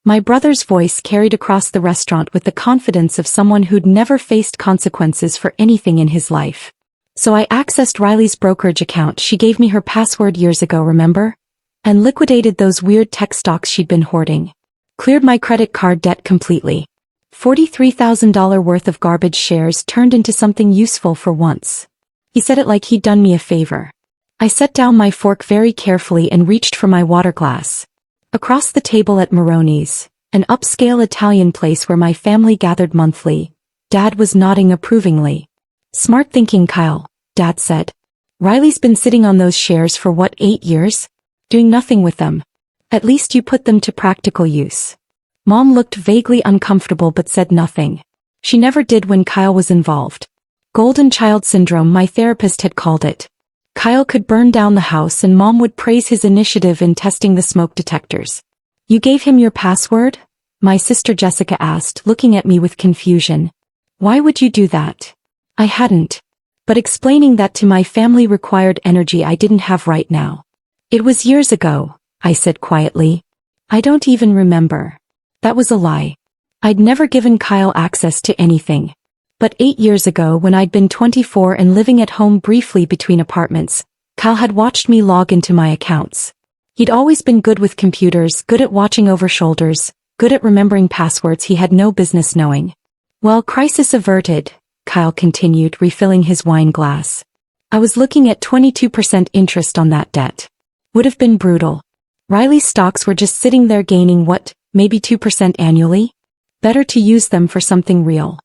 My brother's voice carried across the restaurant with the confidence of someone who'd never faced consequences for anything in his life. So I accessed Riley's brokerage account. She gave me her password years ago, remember? And liquidated those weird tech stocks she'd been hoarding. Cleared my credit card debt completely. $43,000 worth of garbage shares turned into something useful for once. He said it like he'd done me a favor. I set down my fork very carefully and reached for my water glass. Across the table at Maroni's, an upscale Italian place where my family gathered monthly, Dad was nodding approvingly. Smart thinking, Kyle, Dad said. Riley's been sitting on those shares for what, 8 years? Doing nothing with them. At least you put them to practical use. Mom looked vaguely uncomfortable but said nothing. She never did when Kyle was involved. Golden child syndrome, my therapist had called it. Kyle could burn down the house and Mom would praise his initiative in testing the smoke detectors. You gave him your password? My sister Jessica asked, looking at me with confusion. Why would you do that? I hadn't. But explaining that to my family required energy I didn't have right now. It was years ago, I said quietly. I don't even remember. That was a lie. I'd never given Kyle access to anything. But 8 years ago, when I'd been 24 and living at home briefly between apartments, Kyle had watched me log into my accounts. He'd always been good with computers, good at watching over shoulders, good at remembering passwords he had no business knowing. Well, crisis averted, Kyle continued, refilling his wine glass. I was looking at 22% interest on that debt. Would have been brutal. Riley's stocks were just sitting there gaining what, maybe 2% annually? Better to use them for something real.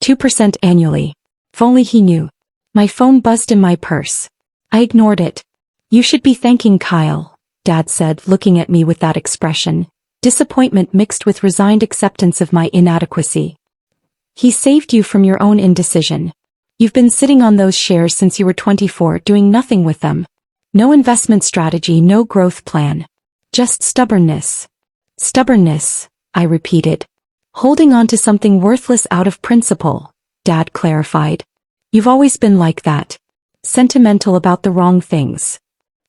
2% annually. If only he knew. My phone buzzed in my purse. I ignored it. You should be thanking Kyle, Dad said, looking at me with that expression, disappointment mixed with resigned acceptance of my inadequacy. He saved you from your own indecision. You've been sitting on those shares since you were 24, doing nothing with them. No investment strategy, no growth plan. Just stubbornness. Stubbornness, I repeated. Holding on to something worthless out of principle, Dad clarified. You've always been like that. Sentimental about the wrong things.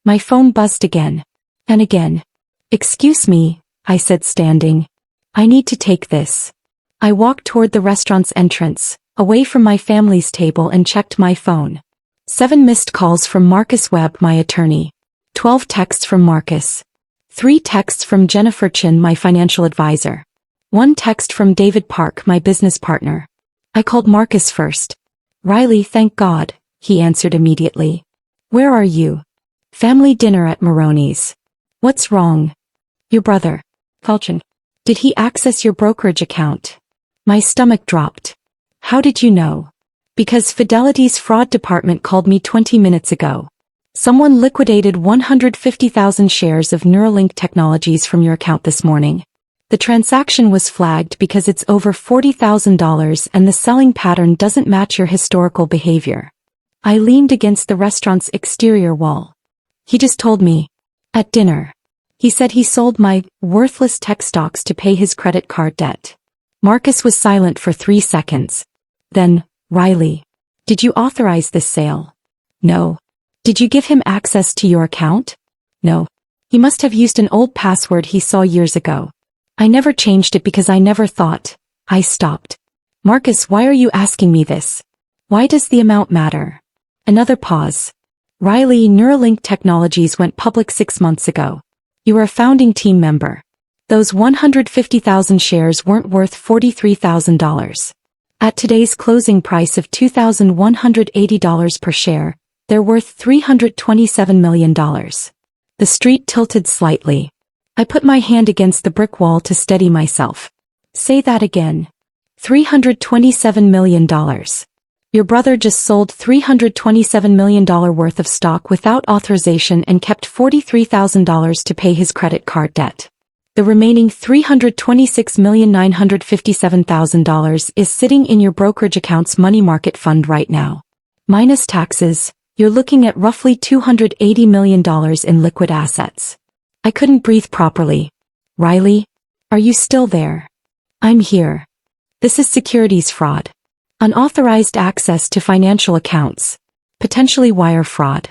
My phone buzzed again. And again. Excuse me, I said, standing. I need to take this. I walked toward the restaurant's entrance, away from my family's table, and checked my phone. 7 missed calls from Marcus Webb, my attorney. 12 texts from Marcus. 3 texts from Jennifer Chin, my financial advisor. 1 text from David Park, my business partner. I called Marcus first. Riley, thank God, he answered immediately. Where are you? Family dinner at Maroni's. What's wrong? Your brother. Falcon. Did he access your brokerage account? My stomach dropped. How did you know? Because Fidelity's fraud department called me 20 minutes ago. Someone liquidated 150,000 shares of Neuralink Technologies from your account this morning. The transaction was flagged because it's over $40,000 and the selling pattern doesn't match your historical behavior. I leaned against the restaurant's exterior wall. He just told me. At dinner. He said he sold my worthless tech stocks to pay his credit card debt. Marcus was silent for 3 seconds. Then, Riley. Did you authorize this sale? No. Did you give him access to your account? No. He must have used an old password he saw years ago. I never changed it because I never thought. I stopped. Marcus, why are you asking me this? Why does the amount matter? Another pause. Riley, Neuralink Technologies went public 6 months ago. You were a founding team member. Those 150,000 shares weren't worth $43,000. At today's closing price of $2,180 per share, they're worth $327 million. The street tilted slightly. I put my hand against the brick wall to steady myself. Say that again. $327 million. Your brother just sold $327 million worth of stock without authorization and kept $43,000 to pay his credit card debt. The remaining $326,957,000 is sitting in your brokerage account's money market fund right now. Minus taxes, you're looking at roughly $280 million in liquid assets. I couldn't breathe properly. Riley? Are you still there? I'm here. This is securities fraud. Unauthorized access to financial accounts. Potentially wire fraud.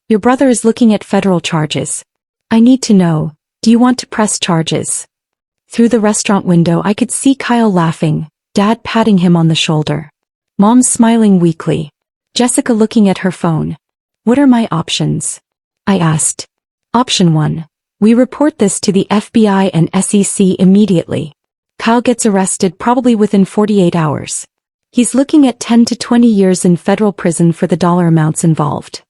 Your brother is looking at federal charges. I need to know, do you want to press charges? Through the restaurant window I could see Kyle laughing, Dad patting him on the shoulder. Mom smiling weakly. Jessica looking at her phone. What are my options? I asked. Option 1. We report this to the FBI and SEC immediately. Kyle gets arrested probably within 48 hours. He's looking at 10 to 20 years in federal prison for the dollar amounts involved.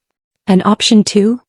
And option 2?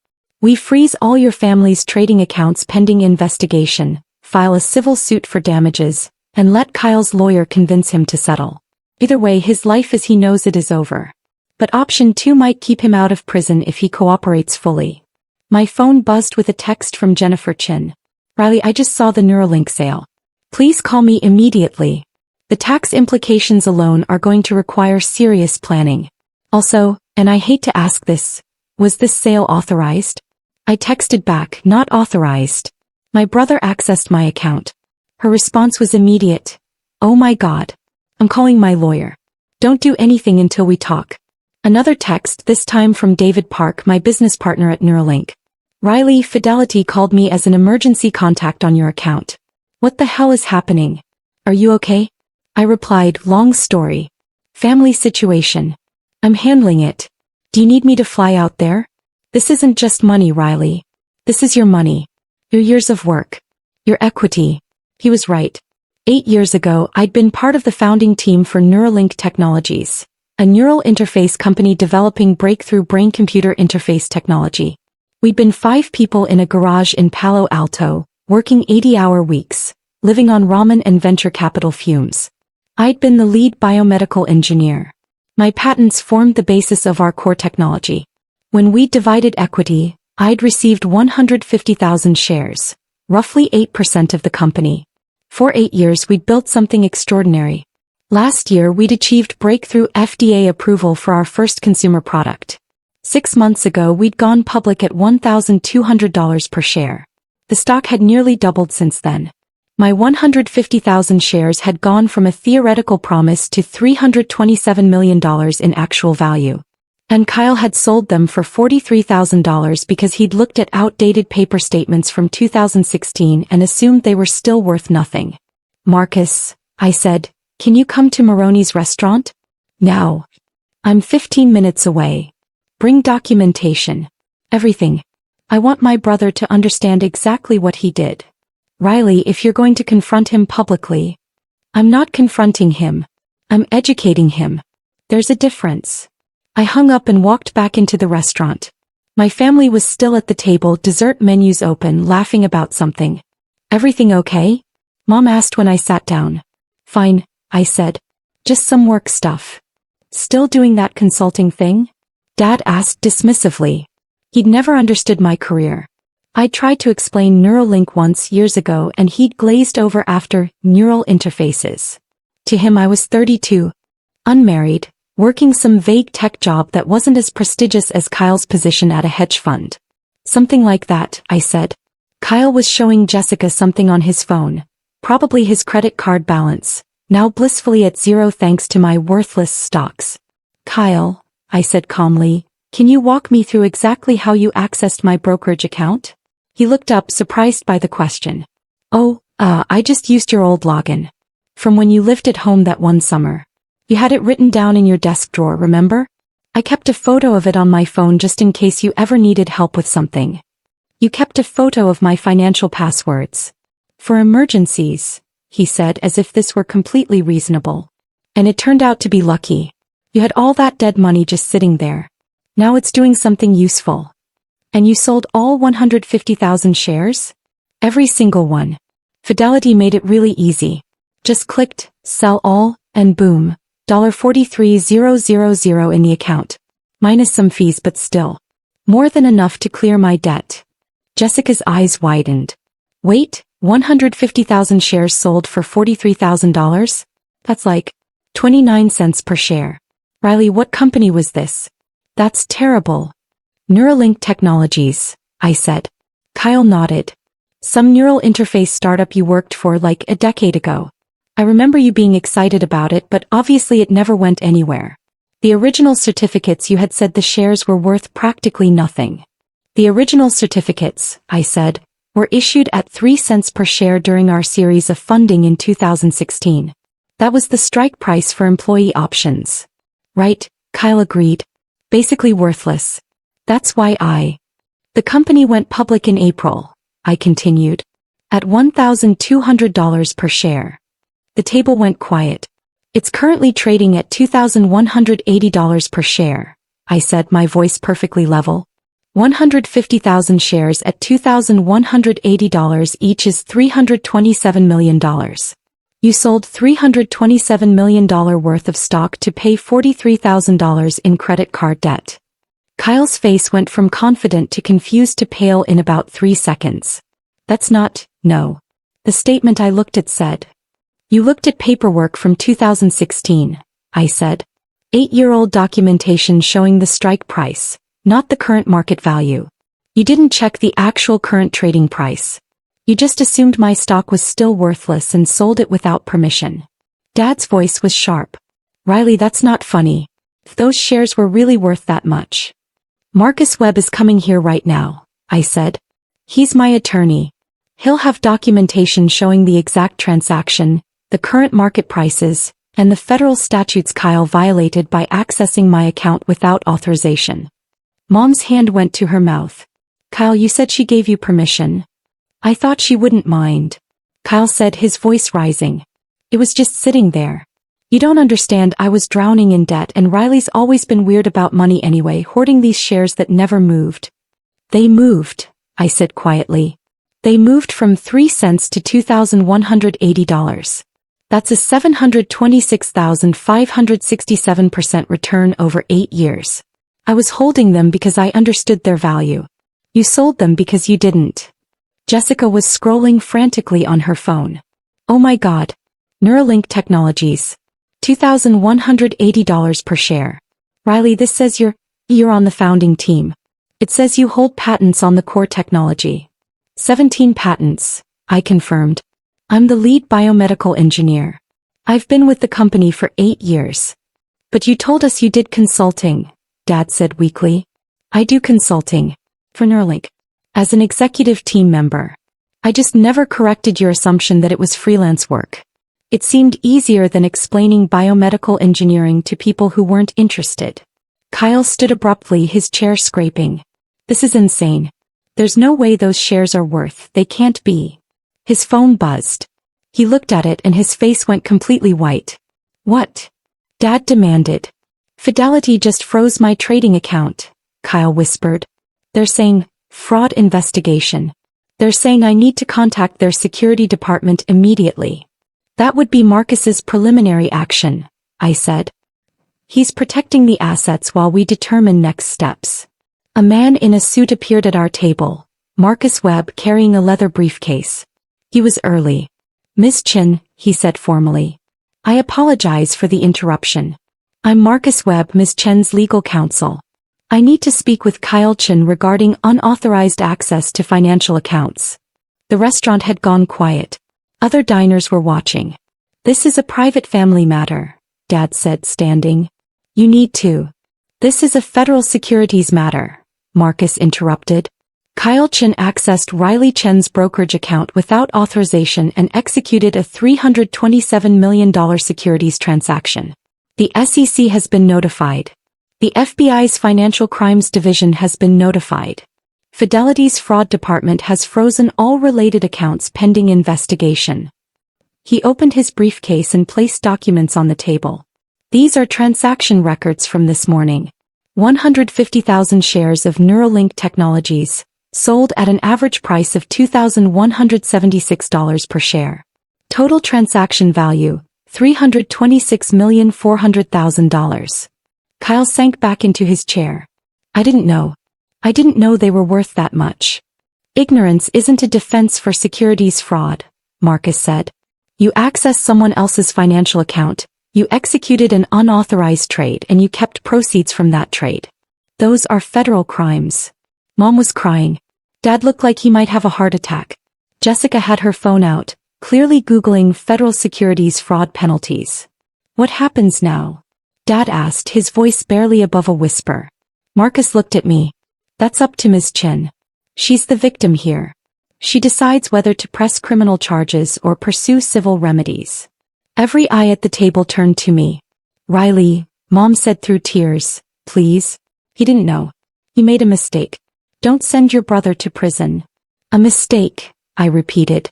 We freeze all your family's trading accounts pending investigation, file a civil suit for damages, and let Kyle's lawyer convince him to settle. Either way, his life as he knows it is over. But option 2 might keep him out of prison if he cooperates fully. My phone buzzed with a text from Jennifer Chin. Riley, I just saw the Neuralink sale. Please call me immediately. The tax implications alone are going to require serious planning. Also, and I hate to ask this, was this sale authorized? I texted back, not authorized. My brother accessed my account. Her response was immediate. Oh my God. I'm calling my lawyer. Don't do anything until we talk. Another text, this time from David Park, my business partner at Neuralink. Riley, Fidelity called me as an emergency contact on your account. What the hell is happening? Are you okay? I replied, long story. Family situation. I'm handling it. Do you need me to fly out there? This isn't just money, Riley. This is your money. Your years of work. Your equity. He was right. 8 years ago, I'd been part of the founding team for Neuralink Technologies, a neural interface company developing breakthrough brain-computer interface technology. We'd been 5 people in a garage in Palo Alto, working 80-hour weeks, living on ramen and venture capital fumes. I'd been the lead biomedical engineer. My patents formed the basis of our core technology. When we divided equity, I'd received 150,000 shares, roughly 8% of the company. For 8 years we'd built something extraordinary. Last year we'd achieved breakthrough FDA approval for our first consumer product. 6 months ago we'd gone public at $1,200 per share. The stock had nearly doubled since then. My 150,000 shares had gone from a theoretical promise to $327 million in actual value. And Kyle had sold them for $43,000 because he'd looked at outdated paper statements from 2016 and assumed they were still worth nothing. Marcus, I said, can you come to Maroney's restaurant? Now. I'm 15 minutes away. Bring documentation. Everything. I want my brother to understand exactly what he did. Riley, if you're going to confront him publicly. I'm not confronting him. I'm educating him. There's a difference. I hung up and walked back into the restaurant. My family was still at the table, dessert menus open, laughing about something. Everything okay? Mom asked when I sat down. Fine, I said. Just some work stuff. Still doing that consulting thing? Dad asked dismissively. He'd never understood my career. I tried to explain Neuralink once years ago and he'd glazed over after neural interfaces. To him I was 32, unmarried, working some vague tech job that wasn't as prestigious as Kyle's position at a hedge fund. Something like that, I said. Kyle was showing Jessica something on his phone, probably his credit card balance, now blissfully at zero thanks to my worthless stocks. Kyle, I said calmly, can you walk me through exactly how you accessed my brokerage account? He looked up, surprised by the question. Oh, I just used your old login. From when you lived at home that one summer. You had it written down in your desk drawer, remember? I kept a photo of it on my phone just in case you ever needed help with something. You kept a photo of my financial passwords. For emergencies, he said as if this were completely reasonable. And it turned out to be lucky. You had all that dead money just sitting there. Now it's doing something useful. And you sold all 150,000 shares? Every single one. Fidelity made it really easy. Just clicked, sell all, and boom. $43,000 in the account. Minus some fees but still. More than enough to clear my debt. Jessica's eyes widened. Wait, 150,000 shares sold for $43,000? That's like 29 cents per share. Riley, what company was this? That's terrible. Neuralink Technologies, I said. Kyle nodded. Some neural interface startup you worked for like a decade ago. I remember you being excited about it, but obviously it never went anywhere. The original certificates you had said the shares were worth practically nothing. The original certificates, I said, were issued at 3 cents per share during our series of funding in 2016. That was the strike price for employee options. Right, Kyle agreed. Basically worthless. That's why The company went public in April, I continued. At $1,200 per share. The table went quiet. It's currently trading at $2,180 per share, I said, my voice perfectly level. 150,000 shares at $2,180 each is $327 million. You sold $327 million worth of stock to pay $43,000 in credit card debt. Kyle's face went from confident to confused to pale in about 3 seconds. That's not, no. The statement I looked at said. You looked at paperwork from 2016, I said. 8-year-old documentation showing the strike price, not the current market value. You didn't check the actual current trading price. You just assumed my stock was still worthless and sold it without permission. Dad's voice was sharp. Riley, that's not funny. If those shares were really worth that much. Marcus Webb is coming here right now, I said. He's my attorney. He'll have documentation showing the exact transaction, the current market prices, and the federal statutes Kyle violated by accessing my account without authorization. Mom's hand went to her mouth. Kyle, you said she gave you permission. I thought she wouldn't mind. Kyle said, his voice rising. It was just sitting there. You don't understand, I was drowning in debt and Riley's always been weird about money anyway, hoarding these shares that never moved. They moved, I said quietly. They moved from 3 cents to $2,180. That's a 726,567% return over 8 years. I was holding them because I understood their value. You sold them because you didn't. Jessica was scrolling frantically on her phone. Oh my God. Neuralink Technologies. $2,180 per share. Riley, this says you're on the founding team. It says you hold patents on the core technology. 17 patents, I confirmed. I'm the lead biomedical engineer. I've been with the company for 8 years. But you told us you did consulting, Dad said weakly. I do consulting. For Neuralink. As an executive team member. I just never corrected your assumption that it was freelance work. It seemed easier than explaining biomedical engineering to people who weren't interested. Kyle stood abruptly, his chair scraping. This is insane. There's no way those shares are worth, they can't be. His phone buzzed. He looked at it and his face went completely white. What? Dad demanded. Fidelity just froze my trading account, Kyle whispered. They're saying, fraud investigation. They're saying I need to contact their security department immediately. That would be Marcus's preliminary action, I said. He's protecting the assets while we determine next steps. A man in a suit appeared at our table, Marcus Webb carrying a leather briefcase. He was early. Ms. Chin, he said formally. I apologize for the interruption. I'm Marcus Webb, Ms. Chen's legal counsel. I need to speak with Kyle Chin regarding unauthorized access to financial accounts. The restaurant had gone quiet. Other diners were watching. This is a private family matter, Dad said, standing. You need to. This is a federal securities matter, Marcus interrupted. Kyle Chin accessed Riley Chen's brokerage account without authorization and executed a $327 million securities transaction. The SEC has been notified. The FBI's Financial Crimes Division has been notified. Fidelity's fraud department has frozen all related accounts pending investigation. He opened his briefcase and placed documents on the table. These are transaction records from this morning. 150,000 shares of Neuralink Technologies, sold at an average price of $2,176 per share. Total transaction value, $326,400,000. Kyle sank back into his chair. I didn't know they were worth that much. Ignorance isn't a defense for securities fraud, Marcus said. You accessed someone else's financial account, you executed an unauthorized trade and you kept proceeds from that trade. Those are federal crimes. Mom was crying. Dad looked like he might have a heart attack. Jessica had her phone out, clearly Googling federal securities fraud penalties. What happens now? Dad asked, his voice barely above a whisper. Marcus looked at me. That's up to Ms. Chen. She's the victim here. She decides whether to press criminal charges or pursue civil remedies. Every eye at the table turned to me. Riley, Mom said through tears, please. He didn't know. He made a mistake. Don't send your brother to prison. A mistake, I repeated.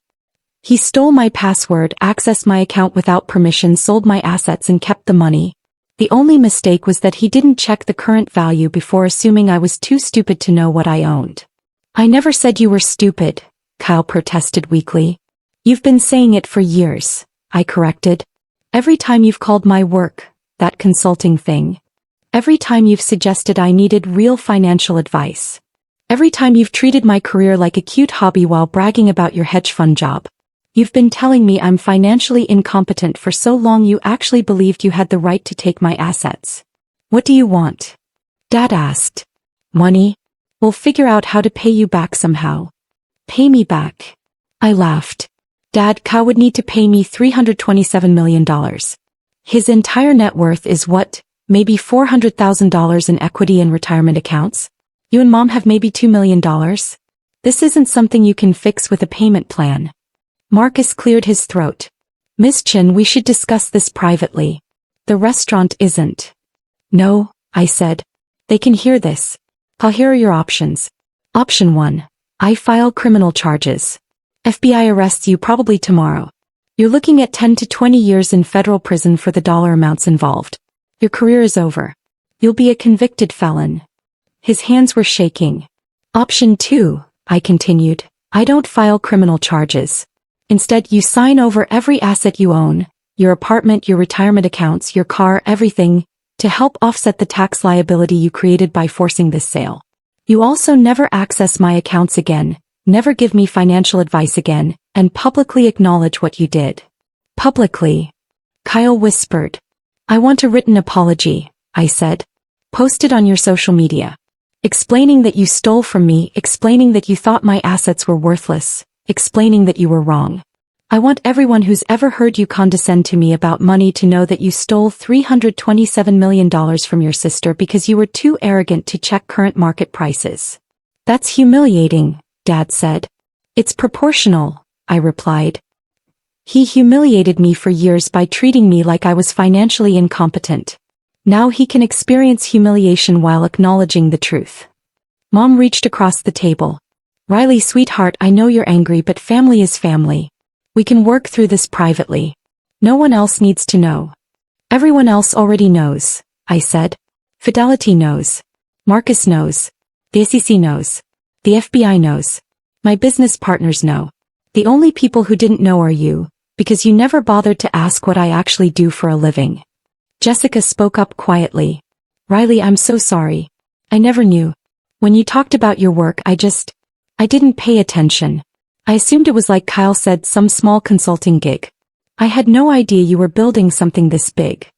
He stole my password, accessed my account without permission, sold my assets and kept the money. The only mistake was that he didn't check the current value before assuming I was too stupid to know what I owned. I never said you were stupid, Kyle protested weakly. You've been saying it for years, I corrected. Every time you've called my work, that consulting thing. Every time you've suggested I needed real financial advice. Every time you've treated my career like a cute hobby while bragging about your hedge fund job. You've been telling me I'm financially incompetent for so long you actually believed you had the right to take my assets. What do you want? Dad asked. Money? We'll figure out how to pay you back somehow. Pay me back. I laughed. Dad, Kyle would need to pay me $327 million. His entire net worth is what, maybe $400,000 in equity and retirement accounts? You and Mom have maybe $2 million? This isn't something you can fix with a payment plan. Marcus cleared his throat. Miss Chin, we should discuss this privately. The restaurant isn't. No, I said. They can hear this. Here are your options. Option 1. I file criminal charges. FBI arrests you probably tomorrow. You're looking at 10 to 20 years in federal prison for the dollar amounts involved. Your career is over. You'll be a convicted felon. His hands were shaking. Option 2, I continued. I don't file criminal charges. Instead, you sign over every asset you own, your apartment, your retirement accounts, your car, everything, to help offset the tax liability you created by forcing this sale. You also never access my accounts again, never give me financial advice again, and publicly acknowledge what you did. Publicly? Kyle whispered. I want a written apology, I said. Post it on your social media. Explaining that you stole from me, explaining that you thought my assets were worthless. Explaining that you were wrong. I want everyone who's ever heard you condescend to me about money to know that you stole $327 million from your sister because you were too arrogant to check current market prices. That's humiliating, Dad said. It's proportional, I replied. He humiliated me for years by treating me like I was financially incompetent. Now he can experience humiliation while acknowledging the truth. Mom reached across the table. Riley, sweetheart, I know you're angry, but family is family. We can work through this privately. No one else needs to know. Everyone else already knows, I said. Fidelity knows. Marcus knows. The SEC knows. The FBI knows. My business partners know. The only people who didn't know are you, because you never bothered to ask what I actually do for a living. Jessica spoke up quietly. Riley, I'm so sorry. I never knew. When you talked about your work, I didn't pay attention. I assumed it was like Kyle said, some small consulting gig. I had no idea you were building something this big.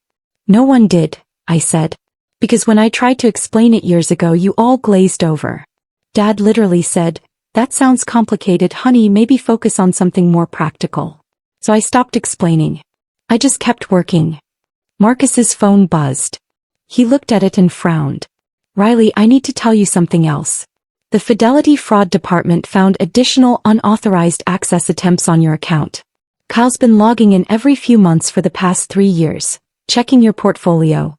No one did, I said. Because when I tried to explain it years ago, you all glazed over. Dad literally said, that sounds complicated, honey, maybe focus on something more practical. So I stopped explaining. I just kept working. Marcus's phone buzzed. He looked at it and frowned. Riley, I need to tell you something else. The Fidelity Fraud Department found additional unauthorized access attempts on your account. Kyle's been logging in every few months for the past 3 years, checking your portfolio.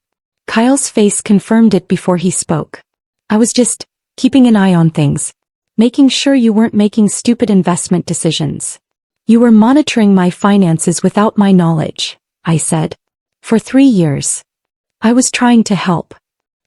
Kyle's face confirmed it before he spoke. I was just keeping an eye on things, making sure you weren't making stupid investment decisions. You were monitoring my finances without my knowledge, I said. For 3 years. I was trying to help.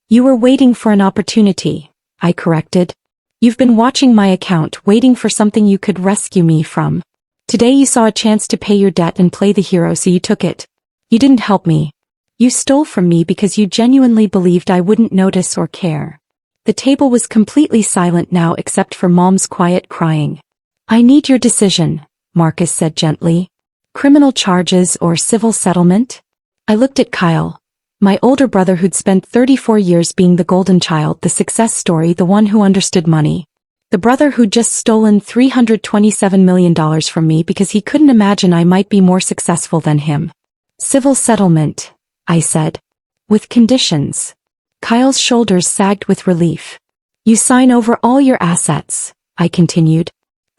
You were waiting for an opportunity, I corrected. You've been watching my account, waiting for something you could rescue me from. Today you saw a chance to pay your debt and play the hero, so you took it. You didn't help me. You stole from me because you genuinely believed I wouldn't notice or care. The table was completely silent now except for Mom's quiet crying. I need your decision, Marcus said gently. Criminal charges or civil settlement? I looked at Kyle. My older brother who'd spent 34 years being the golden child, the success story, the one who understood money. The brother who'd just stolen $327 million from me because he couldn't imagine I might be more successful than him. Civil settlement, I said. With conditions. Kyle's shoulders sagged with relief. You sign over all your assets, I continued.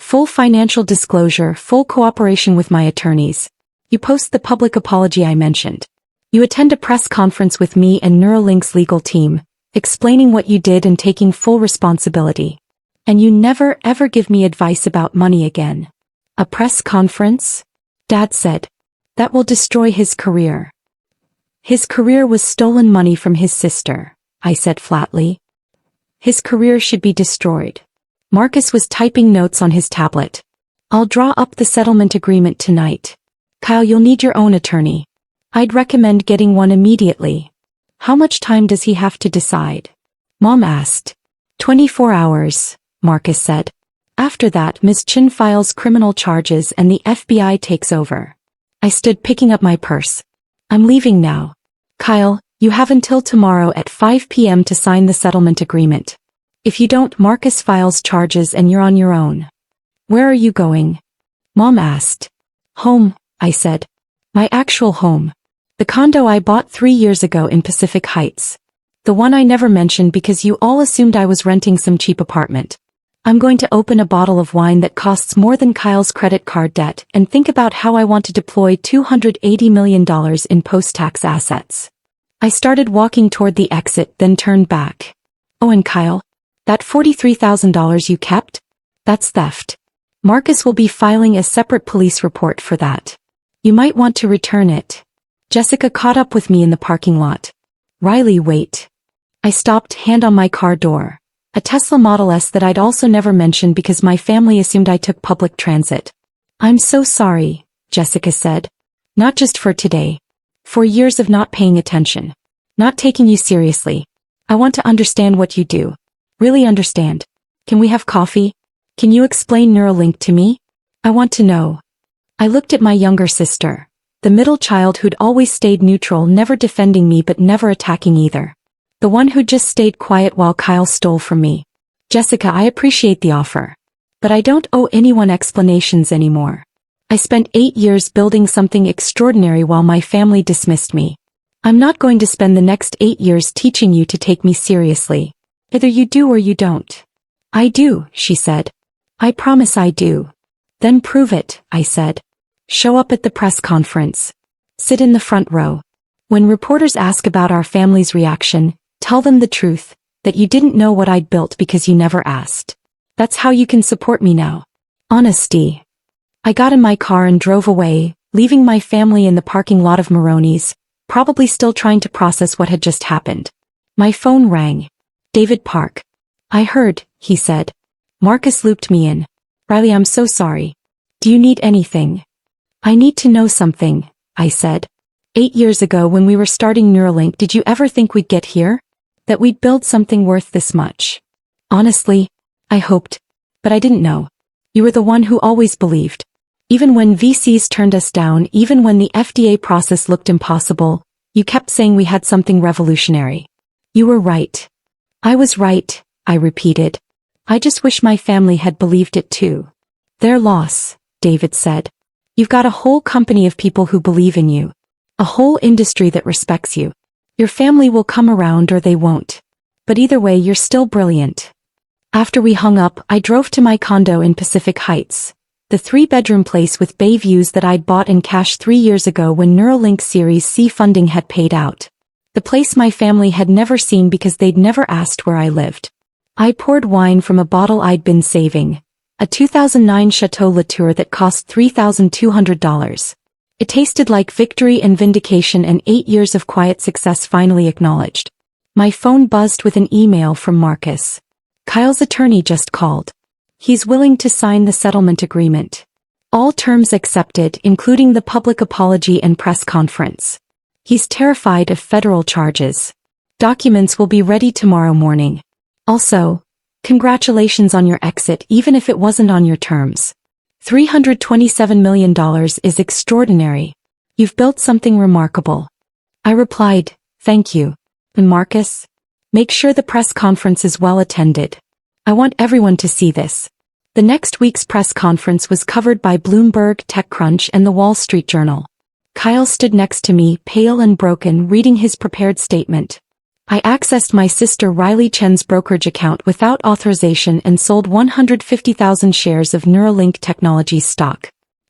Full financial disclosure, full cooperation with my attorneys. You post the public apology I mentioned. You attend a press conference with me and Neuralink's legal team, explaining what you did and taking full responsibility. And you never ever give me advice about money again. A press conference? Dad said. That will destroy his career. His career was stolen money from his sister, I said flatly. His career should be destroyed. Marcus was typing notes on his tablet. I'll draw up the settlement agreement tonight. Kyle, you'll need your own attorney. I'd recommend getting one immediately. How much time does he have to decide? Mom asked. 24 hours, Marcus said. After that, Ms. Chin files criminal charges and the FBI takes over. I stood picking up my purse. I'm leaving now. Kyle, you have until tomorrow at 5 p.m. to sign the settlement agreement. If you don't, Marcus files charges and you're on your own. Where are you going? Mom asked. Home, I said. My actual home. The condo I bought 3 years ago in Pacific Heights. The one I never mentioned because you all assumed I was renting some cheap apartment. I'm going to open a bottle of wine that costs more than Kyle's credit card debt and think about how I want to deploy $280 million in post-tax assets. I started walking toward the exit, then turned back. Oh, and Kyle, that $43,000 you kept? That's theft. Marcus will be filing a separate police report for that. You might want to return it. Jessica caught up with me in the parking lot. Riley, wait. I stopped, hand on my car door. A Tesla Model S that I'd also never mentioned because my family assumed I took public transit. I'm so sorry, Jessica said. Not just for today. For years of not paying attention. Not taking you seriously. I want to understand what you do. Really understand. Can we have coffee? Can you explain Neuralink to me? I want to know. I looked at my younger sister. The middle child who'd always stayed neutral, never defending me but never attacking either. The one who just stayed quiet while Kyle stole from me. Jessica, I appreciate the offer. But I don't owe anyone explanations anymore. I spent 8 years building something extraordinary while my family dismissed me. I'm not going to spend the next 8 years teaching you to take me seriously. Either you do or you don't. I do, she said. I promise I do. Then prove it, I said. Show up at the press conference. Sit in the front row. When reporters ask about our family's reaction, tell them the truth, that you didn't know what I'd built because you never asked. That's how you can support me now. Honesty. I got in my car and drove away, leaving my family in the parking lot of Maroney's, probably still trying to process what had just happened. My phone rang. David Park. I heard, he said. Marcus looped me in. Riley, I'm so sorry. Do you need anything? I need to know something, I said. 8 years ago when we were starting Neuralink, did you ever think we'd get here? That we'd build something worth this much? Honestly, I hoped. But I didn't know. You were the one who always believed. Even when VCs turned us down, even when the FDA process looked impossible, you kept saying we had something revolutionary. You were right. I was right, I repeated. I just wish my family had believed it too. Their loss, David said. You've got a whole company of people who believe in you. A whole industry that respects you. Your family will come around or they won't. But either way, you're still brilliant. After we hung up, I drove to my condo in Pacific Heights. The 3-bedroom place with bay views that I'd bought in cash 3 years ago when Neuralink Series C funding had paid out. The place my family had never seen because they'd never asked where I lived. I poured wine from a bottle I'd been saving. A 2009 Chateau Latour that cost $3,200. It tasted like victory and vindication and 8 years of quiet success finally acknowledged. My phone buzzed with an email from Marcus. Kyle's attorney just called. He's willing to sign the settlement agreement. All terms accepted, including the public apology and press conference. He's terrified of federal charges. Documents will be ready tomorrow morning. Also, congratulations on your exit even if it wasn't on your terms. $327 million is extraordinary. You've built something remarkable. I replied, thank you. And Marcus? Make sure the press conference is well attended. I want everyone to see this. The next week's press conference was covered by Bloomberg, TechCrunch, and the Wall Street Journal. Kyle stood next to me, pale and broken, reading his prepared statement. I accessed my sister Riley Chen's brokerage account without authorization and sold 150,000 shares of Neuralink Technologies stock.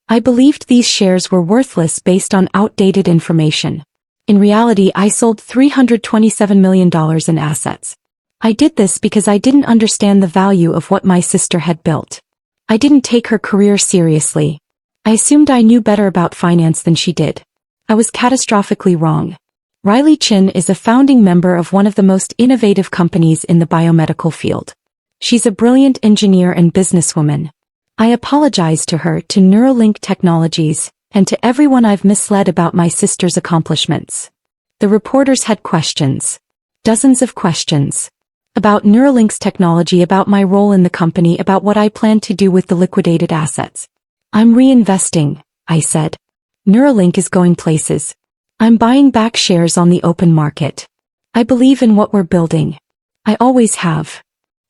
I believed these shares were worthless based on outdated information. In reality, I sold $327 million in assets. I did this because I didn't understand the value of what my sister had built. I didn't take her career seriously. I assumed I knew better about finance than she did. I was catastrophically wrong. Riley Chen is a founding member of one of the most innovative companies in the biomedical field. She's a brilliant engineer and businesswoman. I apologize to her, to Neuralink Technologies, and to everyone I've misled about my sister's accomplishments. The reporters had questions. Dozens of questions. About Neuralink's technology, about my role in the company, about what I plan to do with the liquidated assets. I'm reinvesting, I said. Neuralink is going places. I'm buying back shares on the open market. I believe in what we're building. I always have.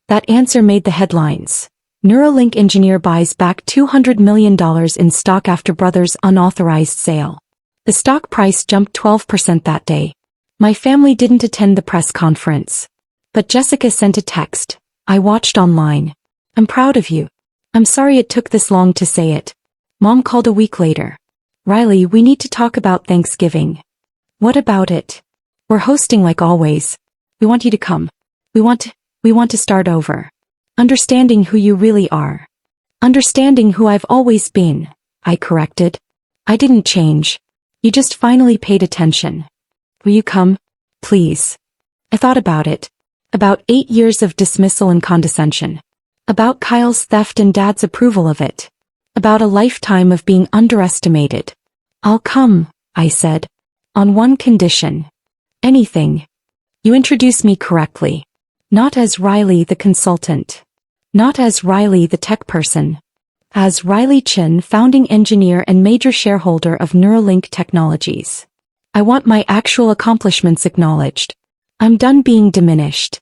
That answer made the headlines. Neuralink engineer buys back $200 million in stock after brother's unauthorized sale. The stock price jumped 12% that day. My family didn't attend the press conference. But Jessica sent a text. I watched online. I'm proud of you. I'm sorry it took this long to say it. Mom called a week later. Riley, we need to talk about Thanksgiving. What about it? We're hosting like always. We want you to come. We want to start over. Understanding who you really are. Understanding who I've always been, I corrected. I didn't change. You just finally paid attention. Will you come? Please. I thought about it. About 8 years of dismissal and condescension. About Kyle's theft and Dad's approval of it. About a lifetime of being underestimated. I'll come, I said. On one condition. Anything. You introduce me correctly. Not as Riley the consultant. Not as Riley the tech person. As Riley Chen, founding engineer and major shareholder of Neuralink Technologies. I want my actual accomplishments acknowledged. I'm done being diminished.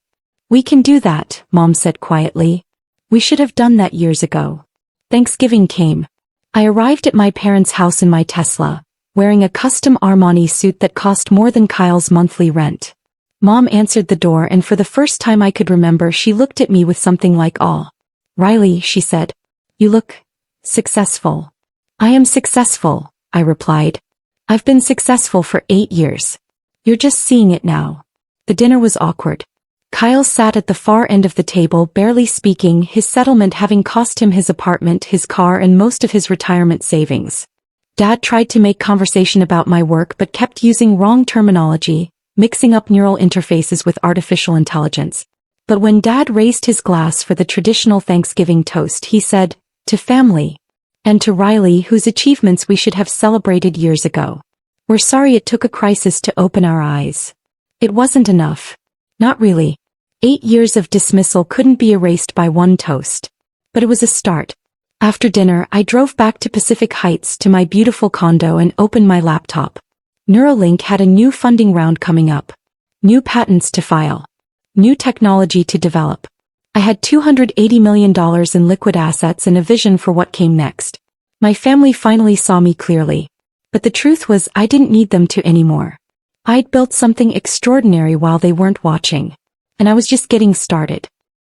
We can do that, Mom said quietly. We should have done that years ago. Thanksgiving came. I arrived at my parents' house in my Tesla, wearing a custom Armani suit that cost more than Kyle's monthly rent. Mom answered the door, and for the first time I could remember, she looked at me with something like awe. Riley, she said. You look successful. I am successful, I replied. I've been successful for 8 years. You're just seeing it now. The dinner was awkward. Kyle sat at the far end of the table, barely speaking, his settlement having cost him his apartment, his car, and most of his retirement savings. Dad tried to make conversation about my work but kept using wrong terminology, mixing up neural interfaces with artificial intelligence. But when Dad raised his glass for the traditional Thanksgiving toast, he said, to family. And to Riley, whose achievements we should have celebrated years ago. We're sorry it took a crisis to open our eyes. It wasn't enough. Not really. 8 years of dismissal couldn't be erased by one toast. But it was a start. After dinner, I drove back to Pacific Heights to my beautiful condo and opened my laptop. Neuralink had a new funding round coming up. New patents to file. New technology to develop. I had $280 million in liquid assets and a vision for what came next. My family finally saw me clearly. But the truth was, I didn't need them to anymore. I'd built something extraordinary while they weren't watching. And I was just getting started.